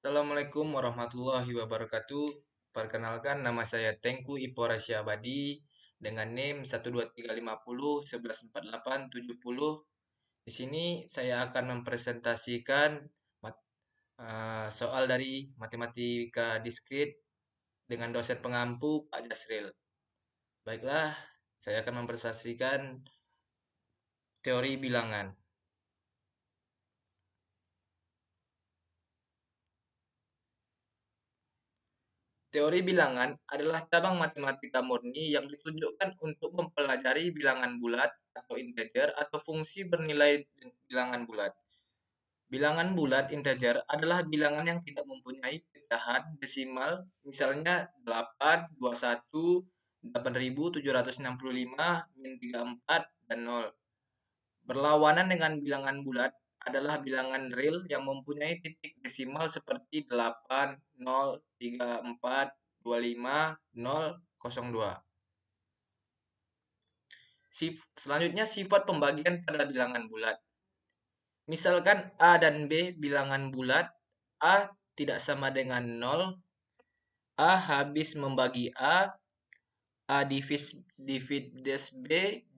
Assalamualaikum warahmatullahi wabarakatuh. Perkenalkan, nama saya Tengku Ipora Syabadi dengan NIM 12350114870. Di sini saya akan mempresentasikan soal dari matematika diskrit dengan dosen pengampu Pak Jasril. Baiklah, saya akan mempresentasikan teori bilangan. Teori bilangan adalah cabang matematika murni yang ditunjukkan untuk mempelajari bilangan bulat atau integer atau fungsi bernilai bilangan bulat. Bilangan bulat integer adalah bilangan yang tidak mempunyai pecahan desimal, misalnya 8, 21, 8765, min 34, dan 0. Berlawanan dengan bilangan bulat adalah bilangan real yang mempunyai titik desimal seperti 8, 0, 34, 25, 0, 02. Selanjutnya sifat pembagian pada bilangan bulat. Misalkan A dan B bilangan bulat, A tidak sama dengan 0, A habis membagi A divides B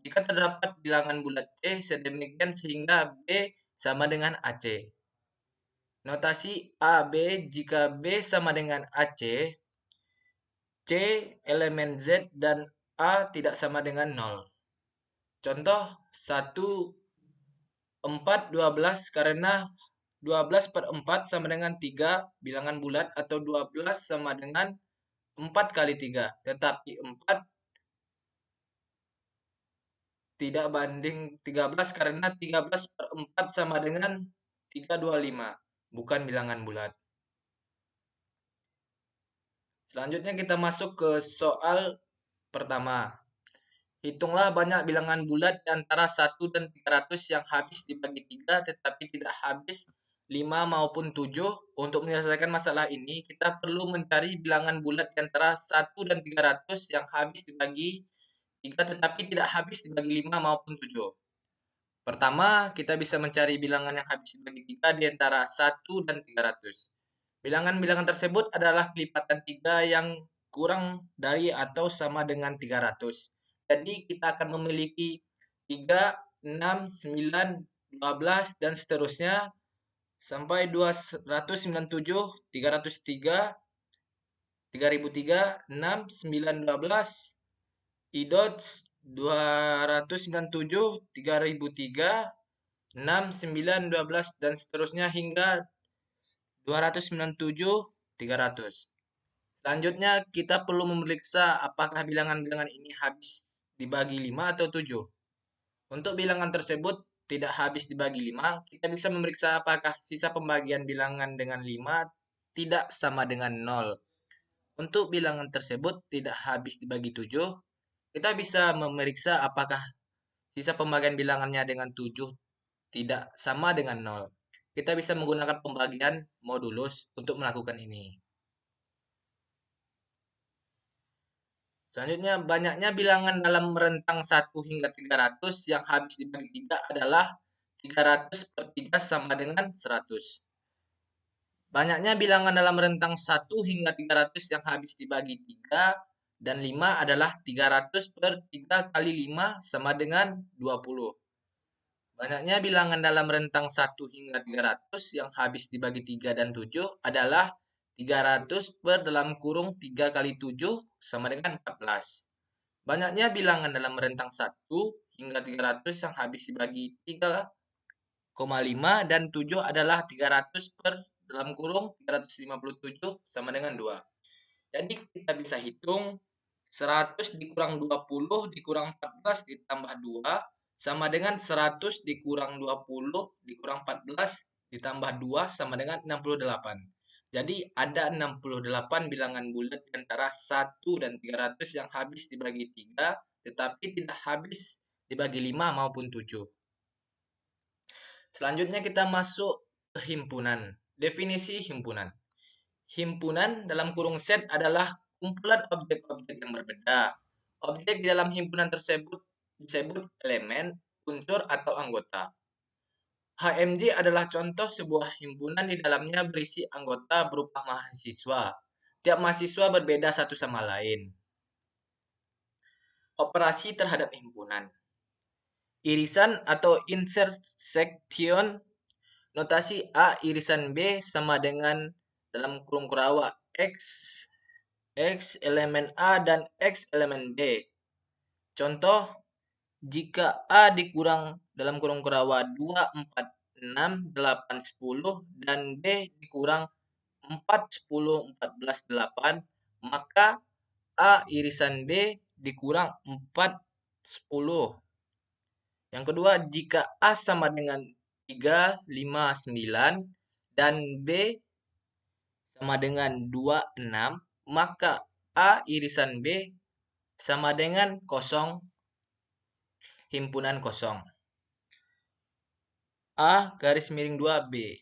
jika terdapat bilangan bulat C sedemikian sehingga B sama dengan AC. Notasi AB jika B sama dengan AC, C elemen Z dan A tidak sama dengan 0. Contoh 1, 4, 12 karena 12 per 4 sama dengan 3 bilangan bulat atau 12 sama dengan 4 kali 3. Tetapi 4 tidak banding 13 karena 13 per 4 sama dengan 325. Bukan bilangan bulat. Selanjutnya kita masuk ke soal pertama. Hitunglah banyak bilangan bulat di antara 1 dan 300 yang habis dibagi 3 tetapi tidak habis 5 maupun 7. Untuk menyelesaikan masalah ini, kita perlu mencari bilangan bulat di antara 1 dan 300 yang habis dibagi 3 tetapi tidak habis dibagi 5 maupun 7. Pertama, kita bisa mencari bilangan yang habis dibagi 3 di antara 1 dan 300. Bilangan-bilangan tersebut adalah kelipatan 3 yang kurang dari atau sama dengan 300. Jadi kita akan memiliki 3, 6, 9, 12, dan seterusnya sampai 297, 303, 3003, 6, 9, 12, IDOTS 297, 3003, 6, 9, 12, dan seterusnya hingga 297, 300. Selanjutnya, kita perlu memeriksa apakah bilangan-bilangan ini habis dibagi 5 atau 7. Untuk bilangan tersebut tidak habis dibagi 5, kita bisa memeriksa apakah sisa pembagian bilangan dengan 5 tidak sama dengan 0. Untuk bilangan tersebut tidak habis dibagi 7, kita bisa memeriksa apakah sisa pembagian bilangannya dengan 7 tidak sama dengan 0. Kita bisa menggunakan pembagian modulus untuk melakukan ini. Selanjutnya, banyaknya bilangan dalam rentang 1 hingga 300 yang habis dibagi 3 adalah 300 per 3 sama dengan 100. Banyaknya bilangan dalam rentang 1 hingga 300 yang habis dibagi 3 dan 5 adalah 300 per 3 kali 5 sama dengan 20. Banyaknya bilangan dalam rentang 1 hingga 300 yang habis dibagi 3 dan 7 adalah 300 per dalam kurung 3 kali 7 sama dengan 14. Banyaknya bilangan dalam rentang 1 hingga 300 yang habis dibagi 3,5 dan 7 adalah 300 per dalam kurung 357 sama dengan 2. Jadi kita bisa hitung 100 dikurang 20 dikurang 14 ditambah 2 sama dengan 100 dikurang 20 dikurang 14 ditambah 2 sama dengan 68. Jadi ada 68 bilangan bulat di antara 1 dan 300 yang habis dibagi 3 tetapi tidak habis dibagi 5 maupun 7. Selanjutnya kita masuk ke himpunan. Definisi himpunan. Himpunan dalam kurung set adalah kumpulan objek-objek yang berbeda. Objek di dalam himpunan tersebut disebut elemen, unsur, atau anggota. HMJ adalah contoh sebuah himpunan di dalamnya berisi anggota berupa mahasiswa. Tiap mahasiswa berbeda satu sama lain. Operasi terhadap himpunan. Irisan atau intersection. Notasi A irisan B sama dengan dalam kurung kurawa X elemen A dan X elemen B. Contoh, jika A dikurang dalam kurung kurawa 2, 4, 6, 8, 10 dan B dikurang 4, 10, 14, 8, maka A irisan B dikurang 4, 10. Yang kedua, jika A sama dengan 3, 5, 9 dan B sama dengan 2, 6, maka A irisan B sama dengan kosong, himpunan kosong. A garis miring 2B.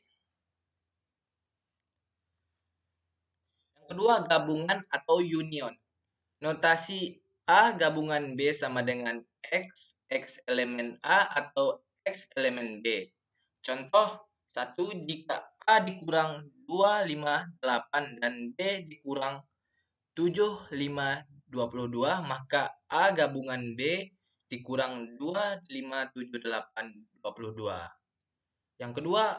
Yang kedua, gabungan atau union. Notasi A gabungan B sama dengan X elemen A atau X elemen B. Contoh, 1 jika A dikurang 2, 5, 8 dan B dikurang 7, 5, 22, maka A gabungan B dikurang 2, 5, 7, 8, 22. Yang kedua,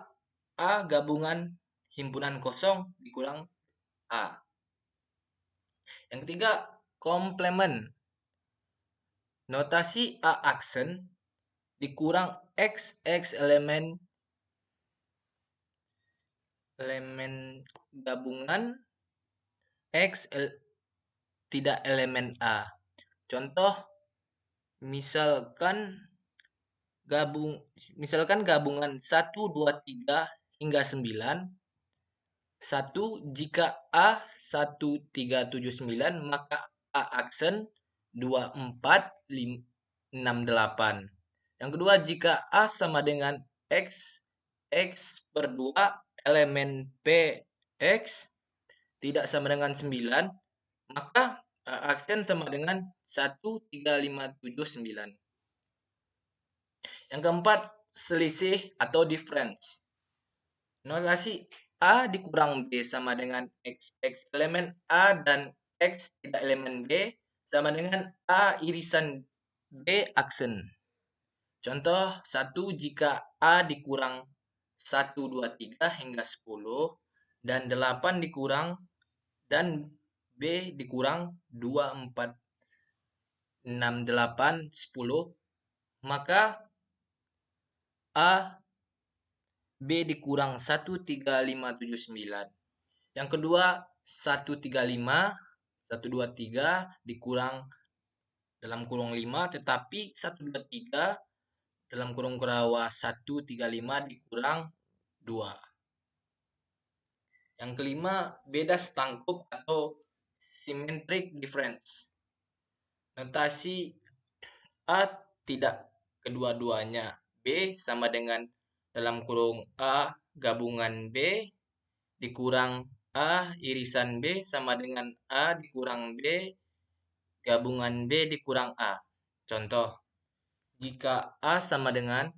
A gabungan himpunan kosong dikurang A. Yang ketiga, komplement. Notasi A aksen dikurang X elemen gabungan tidak elemen A. Contoh, misalkan gabungan 1, 2, 3 hingga 9. 1 jika A 1, 3, 7, 9 maka A aksen 2, 4, 6, 8. Yang kedua, jika A sama dengan X per 2 elemen P X tidak sama dengan 9, maka A aksen sama dengan 1, 3, 5, 7, 9. Yang keempat, selisih atau difference. Notasi A dikurang B sama dengan X elemen A dan X tidak elemen B sama dengan A irisan B aksen. Contoh, 1 jika A dikurang 1, 2, 3 hingga 10 dan 8 dikurang dan B dikurang 2, 4, 6, 8, 10, maka A B dikurang 1, 3, 5, 7, 9. Yang kedua, 1, 3, 5, 1, 2, 3 dikurang dalam kurung 5, tetapi 1, 2, 3 dalam kurung kurawa 1, 3, 5 dikurang 2. Yang kelima, beda setangkup atau symmetric difference. Notasi A tidak kedua-duanya. B sama dengan dalam kurung A gabungan B dikurang A irisan B sama dengan A dikurang B gabungan B dikurang A. Contoh, jika A sama dengan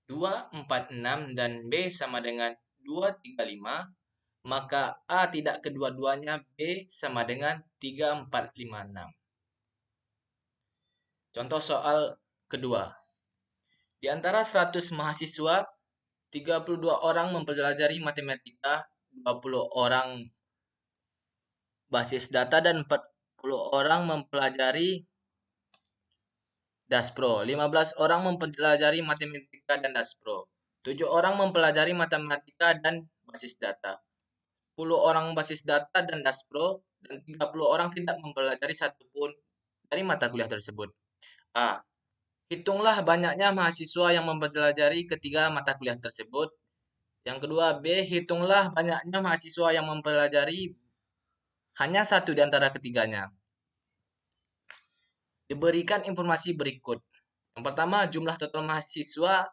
2, 4, 6 dan B sama dengan 2, 3, 5, maka A tidak kedua-duanya B sama dengan 3, 4, 5, 6. Contoh soal kedua. Di antara 100 mahasiswa, 32 orang mempelajari matematika, 20 orang basis data, dan 40 orang mempelajari Daspro. 15 orang mempelajari matematika dan Daspro. 7 orang mempelajari matematika dan basis data. 10 orang basis data dan Daspro, dan 30 orang tidak mempelajari satupun dari mata kuliah tersebut. A. Hitunglah banyaknya mahasiswa yang mempelajari ketiga mata kuliah tersebut. Yang kedua, B. Hitunglah banyaknya mahasiswa yang mempelajari hanya satu di antara ketiganya. Diberikan informasi berikut. Yang pertama, jumlah total mahasiswa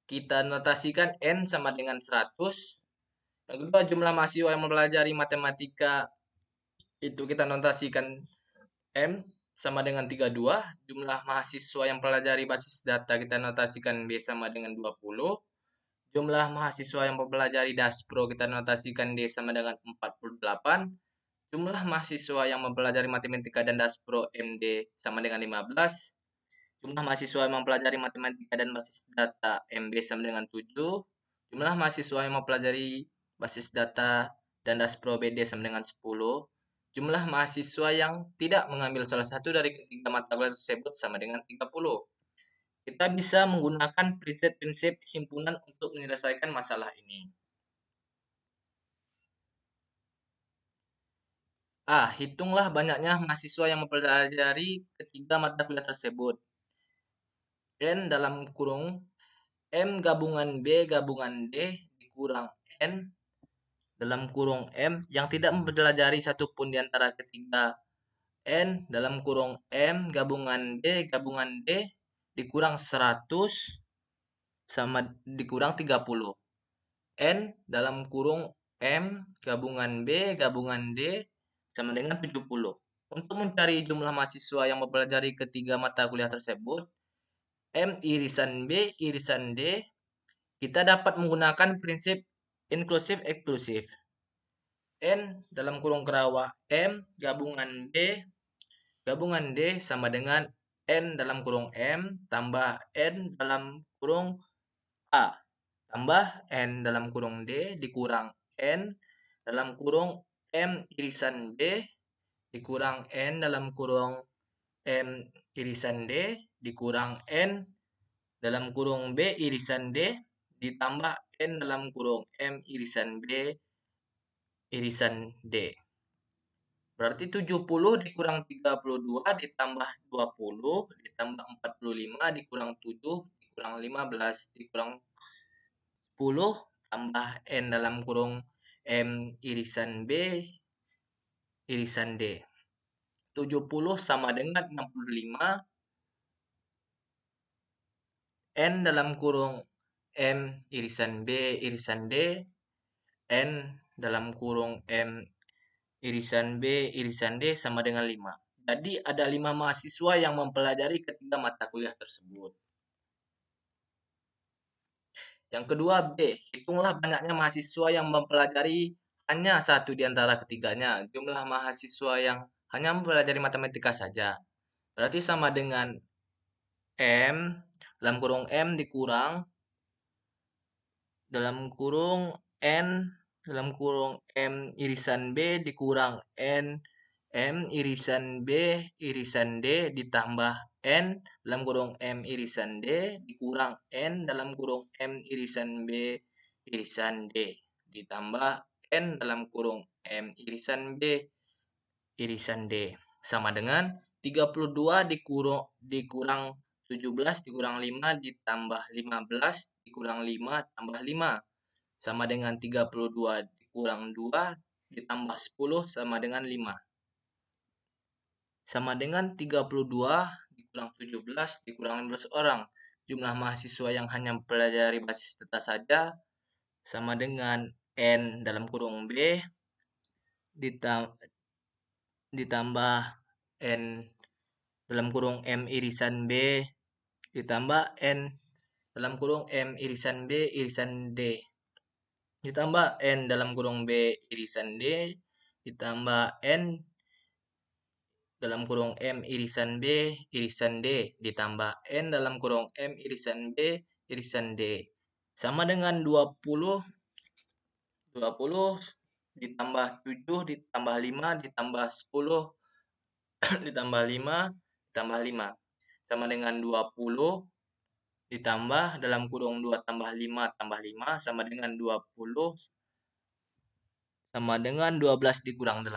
kita notasikan N sama dengan 100. Yang kedua, jumlah mahasiswa yang mempelajari matematika itu kita notasikan M sama dengan 32. Jumlah mahasiswa yang mempelajari basis data kita notasikan B sama dengan 20. Jumlah mahasiswa yang mempelajari Daspro kita notasikan D sama dengan 48. Jumlah mahasiswa yang mempelajari matematika dan Daspro MD sama dengan 15. Jumlah mahasiswa yang mempelajari matematika dan basis data MB sama dengan 7. Jumlah mahasiswa yang mempelajari basis data dan Daspro BD sama dengan 10. Jumlah mahasiswa yang tidak mengambil salah satu dari ketiga mata kuliah tersebut sama dengan 30. Kita bisa menggunakan prinsip-prinsip himpunan untuk menyelesaikan masalah ini. Hitunglah banyaknya mahasiswa yang mempelajari ketiga mata kuliah tersebut. N dalam kurung M gabungan B gabungan D dikurang N dalam kurung M yang tidak mempelajari satupun di antara ketiga N dalam kurung M gabungan D gabungan D dikurang 100 sama dikurang 30. N dalam kurung M gabungan B gabungan D sama dengan 70. Untuk mencari jumlah mahasiswa yang mempelajari ketiga mata kuliah tersebut, M irisan B irisan D, kita dapat menggunakan prinsip inklusif eksklusif. N dalam kurung kerawak M gabungan D gabungan D sama dengan N dalam kurung M tambah N dalam kurung A tambah N dalam kurung D dikurang N dalam kurung M irisan D dikurang N dalam kurung M irisan D dikurang N dalam kurung B irisan D ditambah N dalam kurung M irisan B irisan D. Berarti 70 dikurang 32 ditambah 20 ditambah 45 dikurang 7 dikurang 15 dikurang 10 tambah N dalam kurung M irisan B irisan D. 70 sama dengan 65 N dalam kurung M irisan B irisan D N dalam kurung M irisan B irisan D sama dengan 5. Jadi ada 5 mahasiswa yang mempelajari ketiga mata kuliah tersebut. Yang kedua B, hitunglah banyaknya mahasiswa yang mempelajari hanya satu di antara ketiganya. Jumlah mahasiswa yang hanya mempelajari matematika saja. Berarti sama dengan M dalam kurung M dikurang dalam kurung N dalam kurung M irisan B dikurang N M irisan B irisan D ditambah N dalam kurung M irisan D dikurang N dalam kurung M irisan B irisan D ditambah N dalam kurung M irisan B irisan D sama dengan 32 dikurang 17 dikurang 5 ditambah 15 dikurang 5 tambah 5 sama dengan 32 dikurang 2 ditambah 10 sama dengan 5. Sama dengan 32 dikurang 17 dikurang 15 orang. Jumlah mahasiswa yang hanya mempelajari basis data saja sama dengan N dalam kurung B ditambah N dalam kurung M irisan B ditambah N dalam kurung M irisan B irisan D ditambah N dalam kurung B irisan D ditambah N dalam kurung M irisan B irisan D ditambah N dalam kurung M irisan B irisan D sama dengan 20 ditambah 7 ditambah 5 ditambah 10 ditambah 5 ditambah 5 sama dengan 20 ditambah dalam kurung 2 tambah 5 tambah 5 sama dengan 20 sama dengan 12 dikurang 8.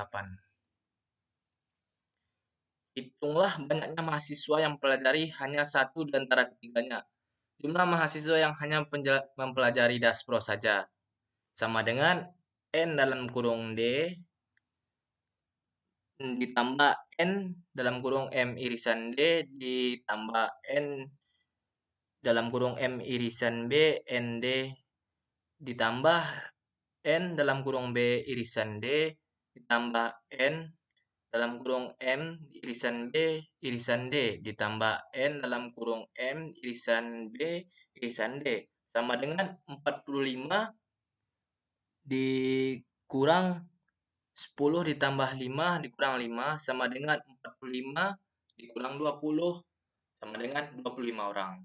Hitunglah banyaknya mahasiswa yang mempelajari hanya satu di antara ketiganya. Jumlah mahasiswa yang hanya mempelajari Daspro saja sama dengan N dalam kurung D ditambah N dalam kurung M irisan D ditambah N dalam kurung M irisan B ND ditambah N dalam kurung B irisan D ditambah N dalam kurung M irisan B irisan D ditambah N dalam kurung M irisan B irisan D sama dengan 45 dikurang 10 ditambah 5 dikurang 5 sama dengan 45 dikurang 20 sama dengan 25 orang.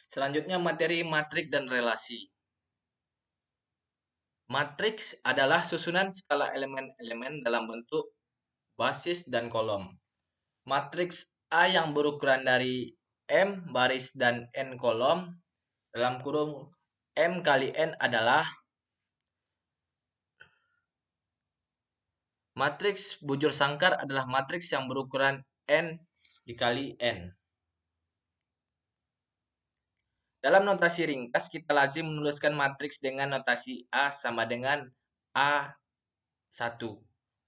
Selanjutnya materi matrik dan relasi. Matriks adalah susunan skala elemen-elemen dalam bentuk basis dan kolom. Matriks A yang berukuran dari M baris dan N kolom dalam kurung M kali N adalah matriks bujur sangkar adalah matriks yang berukuran N dikali N. Dalam notasi ringkas, kita lazim menuliskan matriks dengan notasi A sama dengan A1.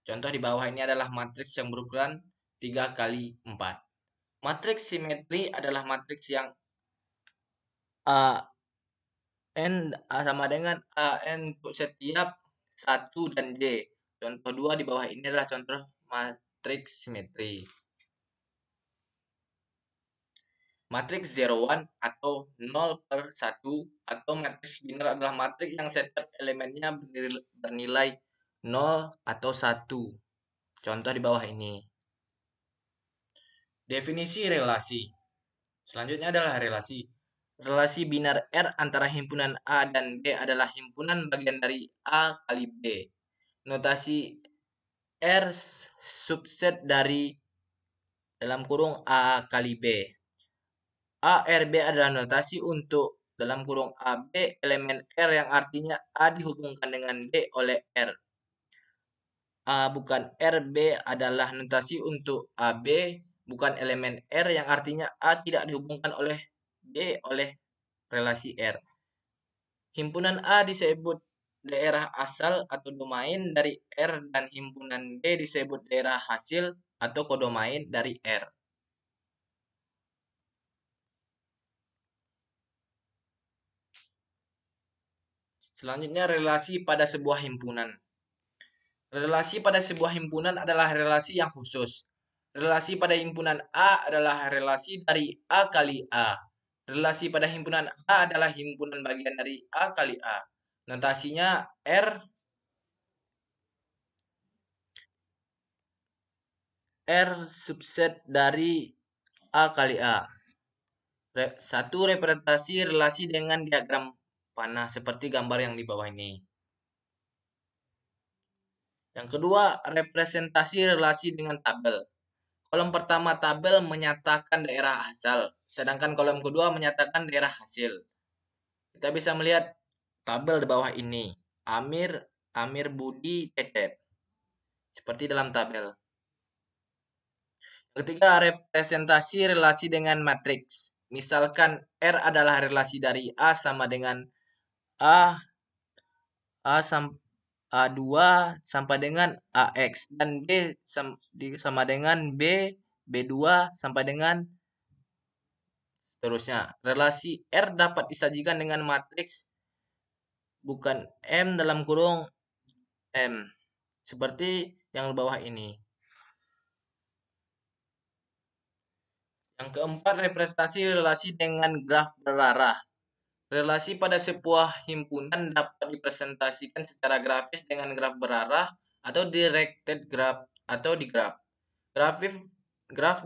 Contoh di bawah ini adalah matriks yang berukuran 3 kali 4. Matriks simetri adalah matriks yang AN sama dengan AN untuk setiap 1 dan J. Contoh 2 di bawah ini adalah contoh matriks simetri. Matriks 01 atau 0/1 atau matriks biner adalah matriks yang setiap elemennya bernilai 0 atau 1. Contoh di bawah ini. Definisi relasi. Selanjutnya adalah relasi. Relasi biner R antara himpunan A dan B adalah himpunan bagian dari A kali B. Notasi R subset dari dalam kurung A kali B. ARB adalah notasi untuk dalam kurung AB elemen R yang artinya A dihubungkan dengan B oleh R. A bukan RB adalah notasi untuk AB bukan elemen R yang artinya A tidak dihubungkan oleh B oleh relasi R. Himpunan A disebut daerah asal atau domain dari R dan himpunan B disebut daerah hasil atau kodomain dari R. Selanjutnya relasi pada sebuah himpunan. Relasi pada sebuah himpunan adalah relasi yang khusus. Relasi pada himpunan A adalah relasi dari A kali A. Relasi pada himpunan A adalah himpunan bagian dari A kali A. Notasinya R subset dari A kali A. Satu representasi relasi dengan diagram panah seperti gambar yang di bawah ini. Yang kedua, representasi relasi dengan tabel. Kolom pertama tabel menyatakan daerah asal, sedangkan kolom kedua menyatakan daerah hasil. Kita bisa melihat tabel di bawah ini. Amir, Budi, Cecep. Seperti dalam tabel. Ketiga, representasi relasi dengan matriks. Misalkan R adalah relasi dari A sama dengan A A2 sampai dengan AX dan B sama dengan B, B2 sampai dengan seterusnya. Relasi R dapat disajikan dengan matriks bukan M dalam kurung M. Seperti yang di bawah ini. Yang keempat, representasi relasi dengan graf berarah. Relasi pada sebuah himpunan dapat dipresentasikan secara grafis dengan graf berarah atau directed graph atau di graf. Graf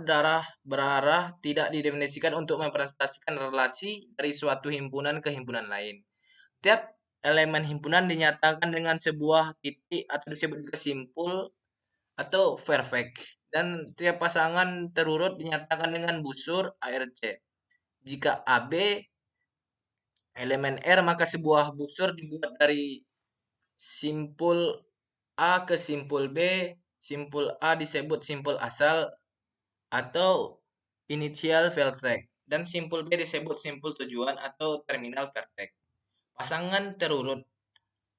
berarah tidak didefinisikan untuk mempresentasikan relasi dari suatu himpunan ke himpunan lain. Tiap elemen himpunan dinyatakan dengan sebuah titik atau disebut juga simpul atau perfect. Dan tiap pasangan terurut dinyatakan dengan busur ARC. Jika AB elemen R, maka sebuah busur dibuat dari simpul A ke simpul B. Simpul A disebut simpul asal atau initial vertex dan simpul B disebut simpul tujuan atau terminal vertex. Pasangan terurut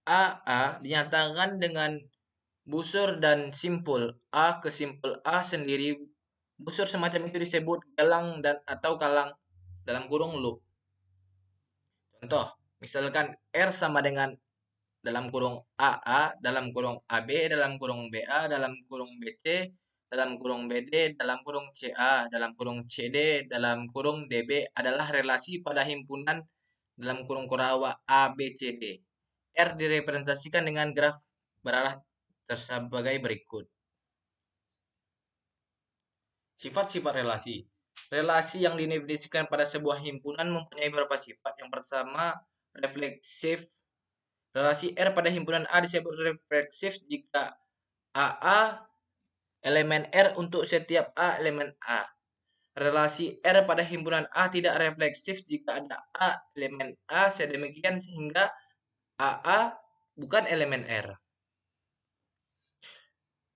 AA dinyatakan dengan busur dan simpul A ke simpul A sendiri. Busur semacam itu disebut galang dan atau kalang dalam kurung loop. Contoh, misalkan R sama dengan dalam kurung AA, dalam kurung AB, dalam kurung BA, dalam kurung BC, dalam kurung BD, dalam kurung CA, dalam kurung CD, dalam kurung DB adalah relasi pada himpunan dalam kurung kurawa A, B, C, D. R direpresentasikan dengan graf berarah sebagai berikut. Sifat-sifat relasi. Relasi yang didefinisikan pada sebuah himpunan mempunyai beberapa sifat. Yang pertama, refleksif. Relasi R pada himpunan A disebut refleksif jika AA elemen R untuk setiap A elemen A. Relasi R pada himpunan A tidak refleksif jika ada A elemen A sedemikian sehingga AA bukan elemen R.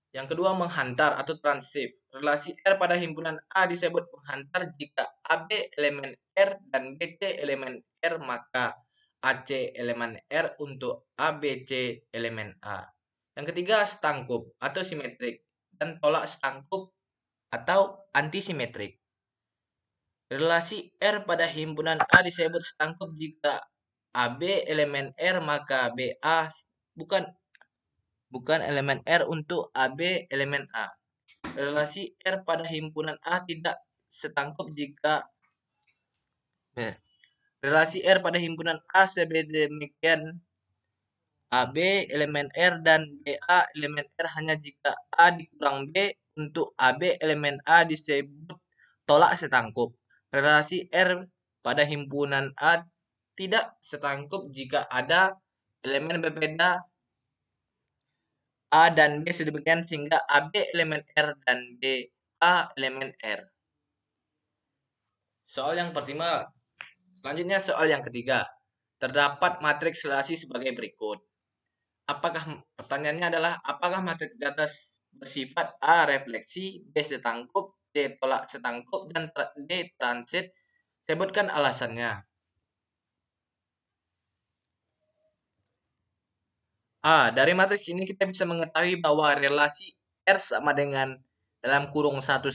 Yang kedua, menghantar atau transif. Relasi R pada himpunan A disebut menghantar jika AB elemen R dan BC elemen R, maka AC elemen R untuk ABC elemen A. Yang ketiga, stangkup atau simetrik dan tolak stangkup atau antisimetrik. Relasi R pada himpunan A disebut stangkup jika AB elemen R, maka BA bukan elemen R untuk AB elemen A. Relasi R pada himpunan A tidak setangkup jika relasi R pada himpunan A sedemikian AB elemen R dan BA elemen R hanya jika A dikurang B untuk AB elemen A disebut tolak setangkup. Relasi R pada himpunan A tidak setangkup jika ada elemen berbeda A dan B sedemikian sehingga AB elemen R dan BA elemen R. Soal yang pertama. Selanjutnya soal yang ketiga. Terdapat matriks relasi sebagai berikut. Pertanyaannya adalah apakah matriks di atas bersifat A refleksi, B setangkup, C tolak setangkup, dan D transit? Sebutkan alasannya. Dari matriks ini kita bisa mengetahui bahwa relasi R sama dengan dalam kurung 11,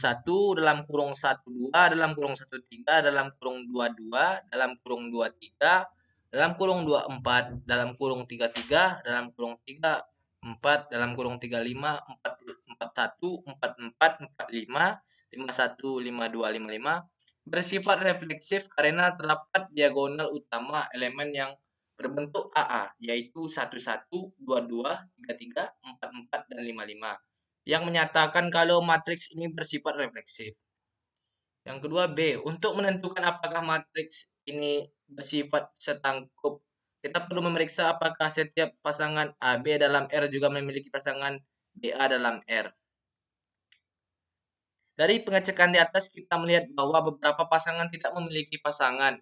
dalam kurung 12, dalam kurung 13, dalam kurung 22, dalam kurung 23, dalam kurung 24, dalam kurung 33, dalam kurung 34, dalam kurung 35, 41, 44, 45, 51, 52, 55 bersifat refleksif karena terdapat diagonal utama elemen yang berbentuk AA, yaitu 11, 22, 33, 44, dan 55, yang menyatakan kalau matriks ini bersifat refleksif. Yang kedua, B. Untuk menentukan apakah matriks ini bersifat setangkup, kita perlu memeriksa apakah setiap pasangan AB dalam R juga memiliki pasangan BA dalam R. Dari pengecekan di atas kita melihat bahwa beberapa pasangan tidak memiliki pasangan.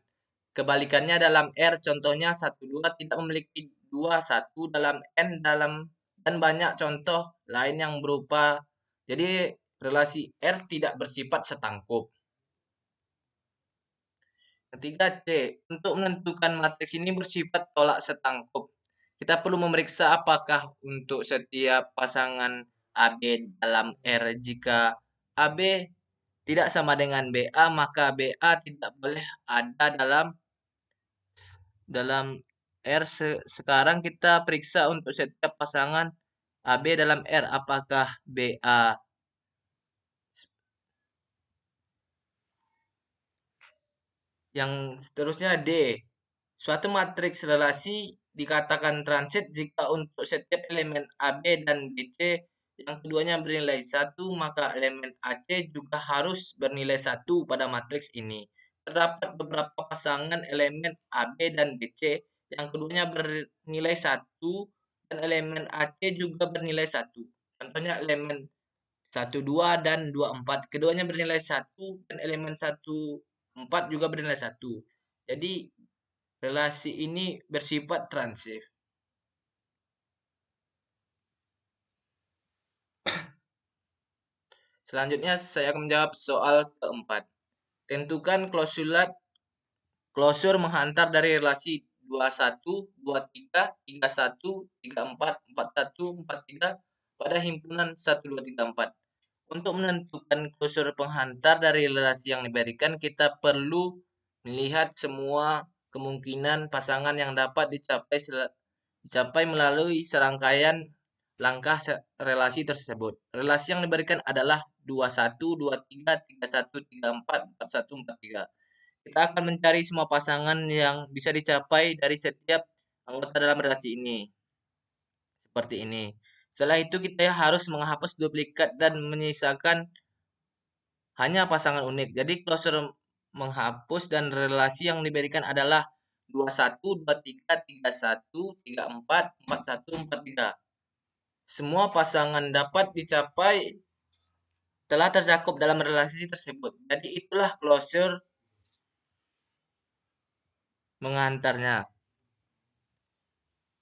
Kebalikannya dalam R, contohnya 12 tidak memiliki 21 dalam N dan banyak contoh lain yang berupa. Jadi relasi R tidak bersifat setangkup. Ketiga, C. Untuk menentukan matriks ini bersifat tolak setangkup, kita perlu memeriksa apakah untuk setiap pasangan AB dalam R jika AB tidak sama dengan BA, maka BA tidak boleh ada dalam R. Sekarang kita periksa untuk setiap pasangan AB dalam R, apakah BA. Yang seterusnya D. Suatu matriks relasi dikatakan transit jika untuk setiap elemen AB dan BC yang keduanya bernilai 1, maka elemen AC juga harus bernilai 1 pada matriks ini. Terdapat beberapa pasangan elemen AB dan BC yang keduanya bernilai 1 dan elemen AC juga bernilai 1. Contohnya elemen 1, 2, dan 2, 4. Keduanya bernilai 1 dan elemen 1, 4 juga bernilai 1. Jadi relasi ini bersifat transif. Selanjutnya saya akan menjawab soal keempat. Tentukan klosur menghantar dari relasi 21, 23, 31, 34, 41, 43 pada himpunan 1, 2, 3, 4. Untuk menentukan klosur penghantar dari relasi yang diberikan, kita perlu melihat semua kemungkinan pasangan yang dapat dicapai melalui serangkaian langkah relasi tersebut. Relasi yang diberikan adalah 21, 23, 31, 34, 41, 43. kita akan mencari semua pasangan yang bisa dicapai dari setiap anggota dalam relasi ini. Seperti ini. Setelah itu kita harus menghapus duplikat dan menyisakan hanya pasangan unik. Jadi closure menghapus dan relasi yang diberikan adalah 21, 23, 31, 34, 41, 43. Semua pasangan dapat dicapai telah tercakup dalam relasi tersebut. Jadi itulah closure mengantarnya.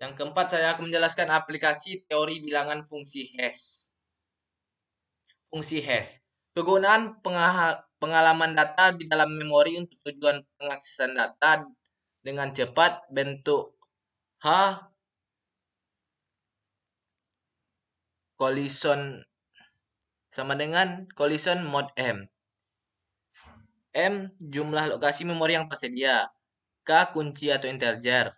Yang keempat, saya akan menjelaskan aplikasi teori bilangan fungsi hash. Fungsi hash. Kegunaan pengalaman data di dalam memori untuk tujuan pengaksesan data dengan cepat bentuk H collision sama dengan collision mode M. M jumlah lokasi memori yang tersedia. K kunci atau integer.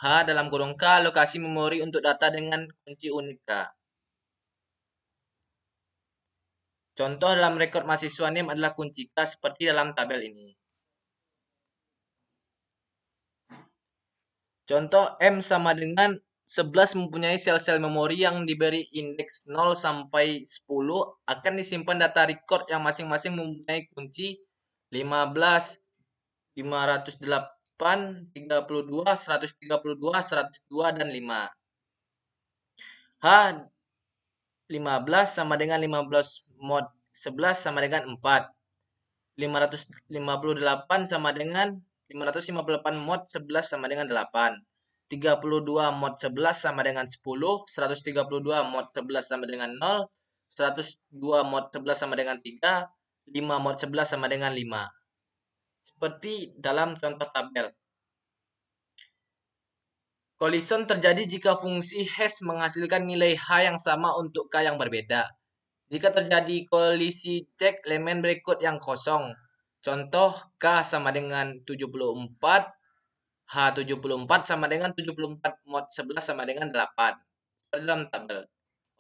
H dalam kurung K lokasi memori untuk data dengan kunci unik K. Contoh dalam rekod mahasiswa name adalah kunci K seperti dalam tabel ini. Contoh M sama dengan 11 mempunyai sel-sel memori yang diberi indeks 0 sampai 10 akan disimpan data record yang masing-masing mempunyai kunci 15, 508, 32, 132, 102, dan 5. H 15 sama dengan 15 mod 11 sama dengan 4. 558 sama dengan 558 mod 11 sama dengan 8. 32 mod 11 sama dengan 10. 132 mod 11 sama dengan 0. 102 mod 11 sama dengan 3. 5 mod 11 sama dengan 5. Seperti dalam contoh tabel. Collision terjadi jika fungsi hash menghasilkan nilai H yang sama untuk K yang berbeda. Jika terjadi kolisi, cek elemen berikut yang kosong. Contoh K sama dengan 74, H 74 sama dengan 74 mod 11 sama dengan 8. Seperti dalam tabel.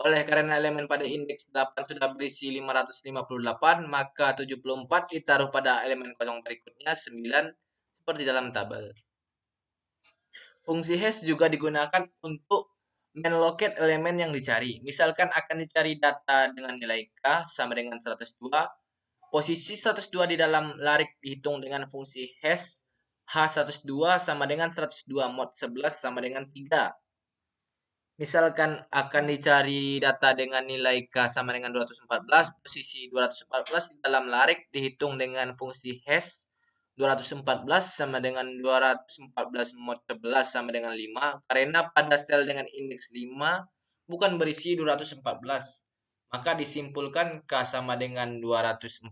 Oleh karena elemen pada indeks 8 sudah berisi 558, maka 74 ditaruh pada elemen kosong berikutnya 9 seperti dalam tabel. Fungsi hash juga digunakan untuk menlocate elemen yang dicari. Misalkan akan dicari data dengan nilai K sama dengan 102. Posisi 102 di dalam larik dihitung dengan fungsi hash H102 sama dengan 102 mod 11 sama dengan 3. Misalkan akan dicari data dengan nilai K sama dengan 214, posisi 214 di dalam larik dihitung dengan fungsi hash 214 sama dengan 214 mod 11 sama dengan 5 karena pada sel dengan indeks 5 bukan berisi 214. Maka disimpulkan K sama dengan 214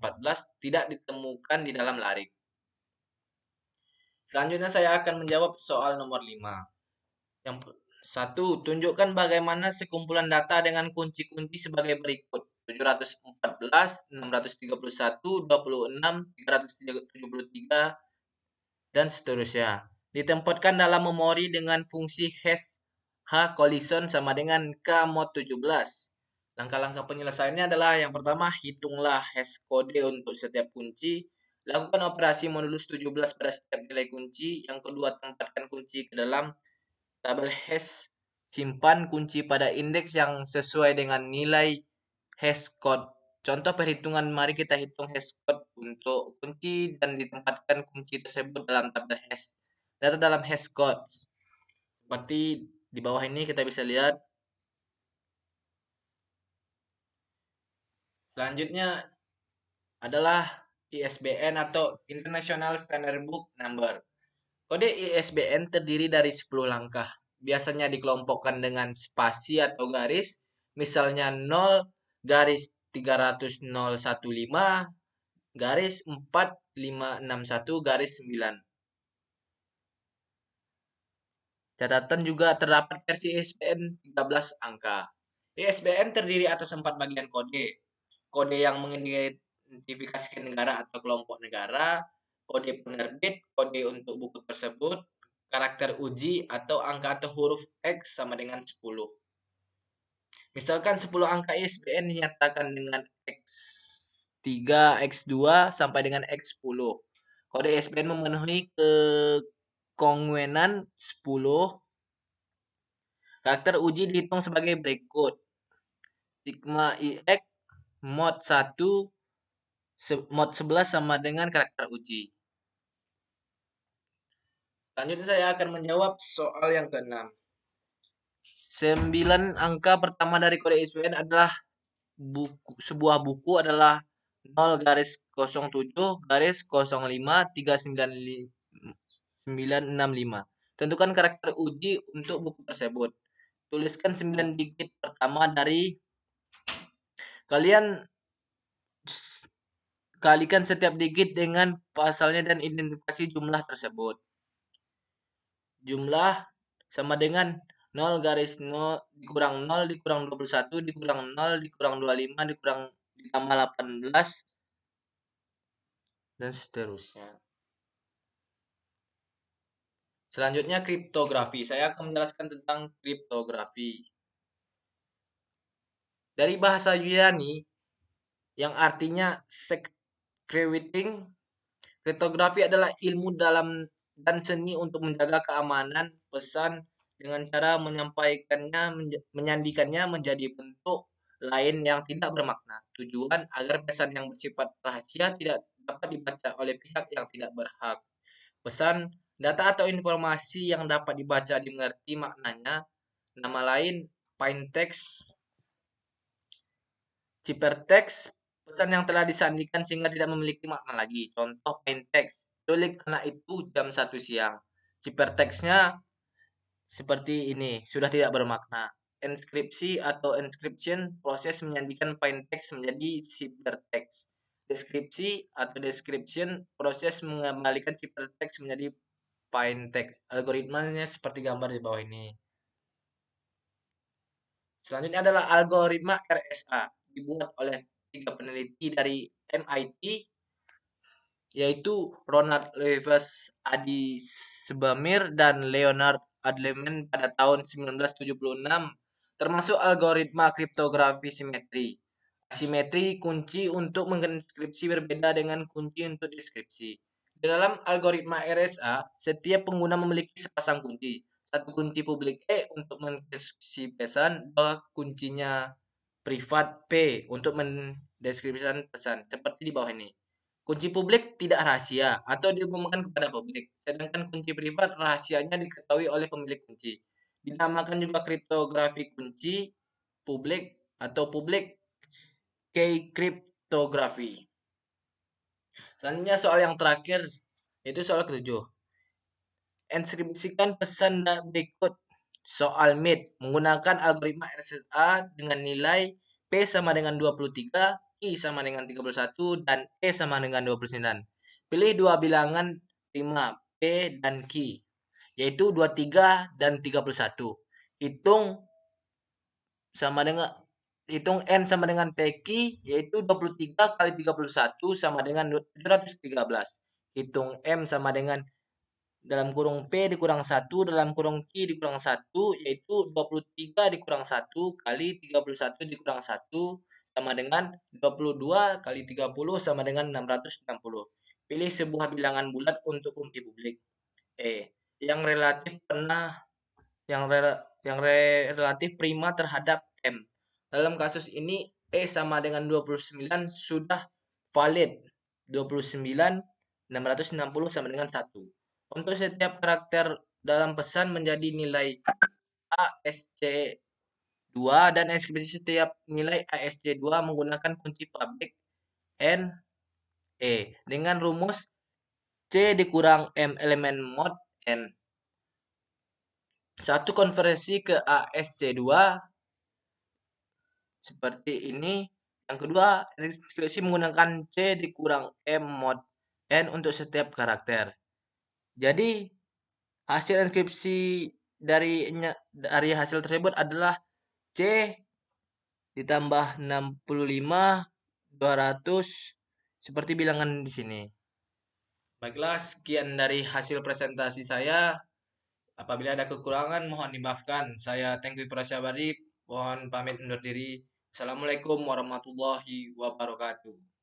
tidak ditemukan di dalam larik. Selanjutnya saya akan menjawab soal nomor 5. Yang satu, tunjukkan bagaimana sekumpulan data dengan kunci-kunci sebagai berikut. 714, 631, 26, 373, dan seterusnya. Ditempatkan dalam memori dengan fungsi hash H collision sama dengan K mod 17. Langkah-langkah penyelesaiannya adalah yang pertama, hitunglah hash kode untuk setiap kunci. Lakukan operasi modulus 17 pada setiap nilai kunci. Yang kedua, tempatkan kunci ke dalam tabel hash. Simpan kunci pada indeks yang sesuai dengan nilai hash code. Contoh perhitungan, mari kita hitung hash code untuk kunci dan ditempatkan kunci tersebut dalam tabel hash. Data dalam hash code. Seperti di bawah ini kita bisa lihat. Selanjutnya adalah ISBN atau International Standard Book Number. Kode ISBN terdiri dari 10 langkah. Biasanya dikelompokkan dengan spasi atau garis, misalnya 0 garis 300.015 garis 4561 garis 9. Catatan juga terdapat versi ISBN 13 angka. ISBN terdiri atas 4 bagian kode. Kode yang mengidentifikasikan negara atau kelompok negara, kode penerbit, kode untuk buku tersebut, karakter uji atau angka atau huruf X sama dengan 10. Misalkan 10 angka ISBN dinyatakan dengan X3, X2 sampai dengan X10. Kode ISBN memenuhi kekongwenan 10. Karakter uji dihitung sebagai berikut. Sigma IX mod 1 mod 11 sama dengan karakter uji. Selanjutnya saya akan menjawab soal yang ke-6. 9 angka pertama dari kode ISBN adalah sebuah buku adalah 0-07-05-395. Tentukan karakter uji untuk buku tersebut. Tuliskan 9 digit pertama dari kalian, kalikan setiap digit dengan pasalnya dan identifikasi jumlah tersebut. Jumlah sama dengan 0 garis 0 dikurang 0 dikurang 21 dikurang 0 dikurang 25 dikurang ditambah 18 dan seterusnya. Selanjutnya kriptografi. Saya akan menjelaskan tentang kriptografi. Dari bahasa Yunani yang artinya secreting, kriptografi adalah ilmu dalam dan seni untuk menjaga keamanan pesan dengan cara menyandikannya menjadi bentuk lain yang tidak bermakna. Tujuan agar pesan yang bersifat rahasia tidak dapat dibaca oleh pihak yang tidak berhak. Pesan, data atau informasi yang dapat dibaca dimengerti maknanya. Nama lain, plaintext, ciphertext, pesan yang telah disandikan sehingga tidak memiliki makna lagi. Contoh plaintext, culik anak itu jam 1 siang. Ciphertextnya seperti ini, sudah tidak bermakna. Inskripsi atau inscription, proses menyandikan plaintext menjadi ciphertext. Deskripsi atau description, proses mengembalikan ciphertext menjadi plaintext. Algoritmanya seperti gambar di bawah ini. Selanjutnya adalah algoritma RSA, dibuat oleh 3 peneliti dari MIT, yaitu Ronald Lewis, Adi Sebamir, dan Leonard Adleman pada tahun 1976, termasuk algoritma kriptografi simetri. Asimetri kunci untuk menginskripsi berbeda dengan kunci untuk deskripsi. Di dalam algoritma RSA, setiap pengguna memiliki sepasang kunci. Satu kunci publik E untuk mendeskripsi pesan, dua kuncinya privat P untuk mendeskripsikan pesan, seperti di bawah ini. Kunci publik tidak rahasia atau diumumkan kepada publik, sedangkan kunci privat rahasianya diketahui oleh pemilik kunci. Dinamakan juga kriptografi kunci publik atau publik key cryptography. Selanjutnya soal yang terakhir, yaitu soal ke-7. Inskripsikan pesan berikut. Soal MIT menggunakan algoritma RSA dengan nilai P sama dengan 23, I sama dengan 31, dan E sama dengan 29. Pilih dua bilangan prima P dan Q, yaitu 23 dan 31. Hitung sama dengan Hitung N sama dengan PQ, yaitu 23 kali 31 sama dengan 713. Hitung M sama dengan dalam kurung P dikurang 1 dalam kurung Q dikurang 1, yaitu 23 dikurang 1 kali 31 dikurang 1 sama dengan 22 kali 30 sama dengan 660. Pilih sebuah bilangan bulat untuk kunci publik. Yang relatif relatif prima terhadap M. Dalam kasus ini E sama dengan 29 sudah valid. 29 660 sama dengan 1. Untuk setiap karakter dalam pesan menjadi nilai ASC2 dan inskripsi setiap nilai ASC2 menggunakan kunci publik N E dengan rumus C dikurang M elemen mod N. Satu konversi ke ASC2 seperti ini. Yang kedua, inskripsi menggunakan C dikurang M mod N untuk setiap karakter. Jadi, hasil inskripsi dari hasil tersebut adalah C ditambah 65, 200, seperti bilangan di sini. Baiklah, sekian dari hasil presentasi saya. Apabila ada kekurangan, mohon dimaafkan. Saya Tengku Prasyabadi, mohon pamit undur diri. Assalamualaikum warahmatullahi wabarakatuh.